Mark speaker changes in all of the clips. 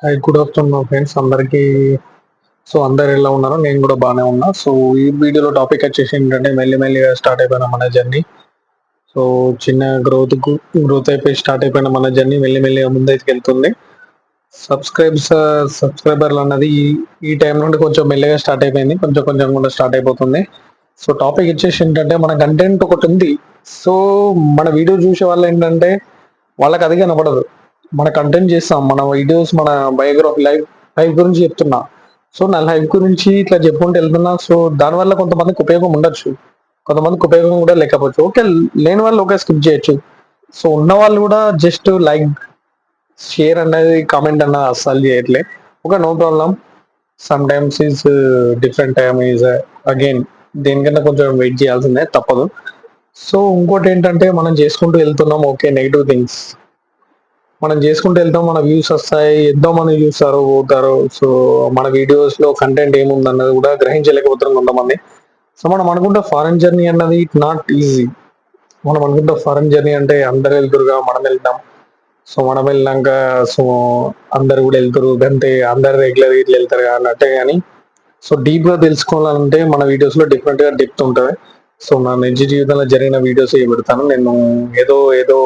Speaker 1: Hi, good afternoon friends అందరికీ. So అందరు ఎలా ఉన్నారు? నేను కూడా బాగానే ఉన్నా. సో ఈ వీడియోలో టాపిక్ వచ్చేసి ఏంటంటే మెల్లిమెల్లిగా స్టార్ట్ అయిపోయిన మన జర్నీ. సో చిన్న గ్రోత్ అయిపోయి స్టార్ట్ అయిపోయిన మన జర్నీ మెల్లిమెల్లిగా ముందైతే వెళ్తుంది. సబ్స్క్రైబర్లు అన్నది ఈ టైం నుండి కొంచెం మెల్లిగా స్టార్ట్ అయిపోయింది, కొంచెం కొంచెం కూడా స్టార్ట్ అయిపోతుంది. సో టాపిక్ వచ్చేసి ఏంటంటే మన కంటెంట్ ఒకటి ఉంది. సో మన వీడియో చూసే వాళ్ళు ఏంటంటే వాళ్ళకి అది కనపడదు. మన కంటెంట్ చేస్తాం, మన వీడియోస్, మన బయోగ్రఫీ లైఫ్ గురించి చెప్తున్నా. సో నా లైఫ్ గురించి ఇట్లా చెప్పుకుంటూ వెళ్తున్నా. సో దానివల్ల కొంతమందికి ఉపయోగం ఉండొచ్చు, కొంతమందికి ఉపయోగం కూడా లేకపోవచ్చు. ఓకే, లేని వాళ్ళు ఓకే స్కిప్ చేయొచ్చు. సో ఉన్న వాళ్ళు కూడా జస్ట్ లైక్, షేర్ అనేది, కామెంట్ అన్నది అస్సలు చేయట్లే. Okay, no problem. Some times is different time is again దేనికన్నా కొంచెం వెయిట్ చేయాల్సిందే, తప్పదు. సో ఇంకోటి ఏంటంటే మనం చేసుకుంటూ వెళ్తున్నాం. ఓకే, నెగిటివ్ థింగ్స్ మనం చేసుకుంటూ వెళ్తాం, మన వ్యూస్ వస్తాయి, ఎంతో మంది చూస్తారు, పోతారు. సో మన వీడియోస్ లో కంటెంట్ ఏముందన్నది కూడా గ్రహించలేకపోతున్నారు కొంతమంది. సో మనం అనుకుంటే ఫారెన్ జర్నీ అన్నది ఇట్ నాట్ ఈజీ. మనం అనుకుంటే ఫారెన్ జర్నీ అంటే అందరు వెళ్తురుగా, మనం వెళ్తాం. సో మనం వెళ్ళినాక సో అందరు కూడా వెళ్తారు, అంతే, అందరు రెగ్యులర్ ఇట్లా వెళ్తారు అన్నట్టే. కానీ సో డీప్ గా తెలుసుకోవాలంటే మన వీడియోస్ లో డిఫరెంట్ గా డెప్త్ ఉంటుంది. సో నా నిజ జీవితంలో జరిగిన వీడియోస్ పెడతాను నేను. ఏదో ఏదో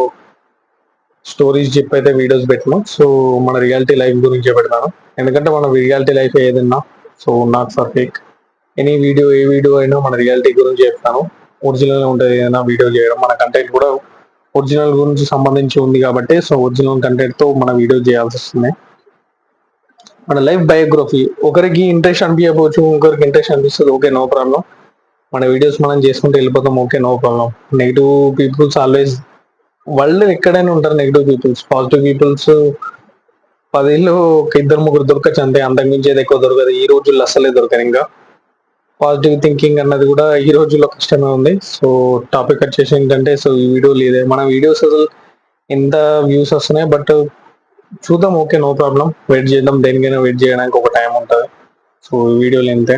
Speaker 1: స్టోరీస్ చెప్పి అయితే వీడియోస్ పెట్టను. సో మన రియాలిటీ లైఫ్ గురించి పెడతాను. ఎందుకంటే మన రియాలిటీ లైఫ్ ఏదన్నా, so not for fake. A video అయినా మన రియాలిటీ గురించి చెప్తాను. ఒరిజినల్ ఉంటుంది ఏదైనా వీడియో చేయడం. మన కంటెంట్ కూడా ఒరిజినల్ గురించి సంబంధించి ఉంది కాబట్టి సో ఒరిజినల్ కంటెంట్ తో మన వీడియో చేయాల్సి వస్తుంది. మన లైఫ్ బయోగ్రఫీ ఒకరికి ఇంట్రెస్ట్ అనిపించకపోవచ్చు, ఇంకొకరికి ఇంట్రెస్ట్ అనిపిస్తుంది. Okay, no problem. మన వీడియోస్ మనం చేసుకుంటూ వెళ్ళిపోతాం. Okay, no problem. Negative peoples always, world ఎక్కడైనా ఉంటారు నెగిటివ్ పీపుల్స్. పాజిటివ్ పీపుల్స్ 10 ఒక ఇద్దరు ముగ్గురు దొరకచ్చు అంతే, అంతకుమించి ఏది ఎక్కువ దొరకదు. ఈ రోజుల్లో అసలే దొరకదు. ఇంకా పాజిటివ్ థింకింగ్ అన్నది కూడా ఈ రోజుల్లో కష్టమే ఉంది. సో టాపిక్ వచ్చేసి ఏంటంటే, సో ఈ వీడియో లేదే, మన వీడియోస్ అసలు ఎంత వ్యూస్ వస్తున్నాయి, బట్ చూద్దాం. Okay, no problem. వెయిట్ చేద్దాం, దేనికైనా వెయిట్ చేయడానికి ఒక టైం ఉంటుంది. సో ఈ వీడియోలు ఇంతే.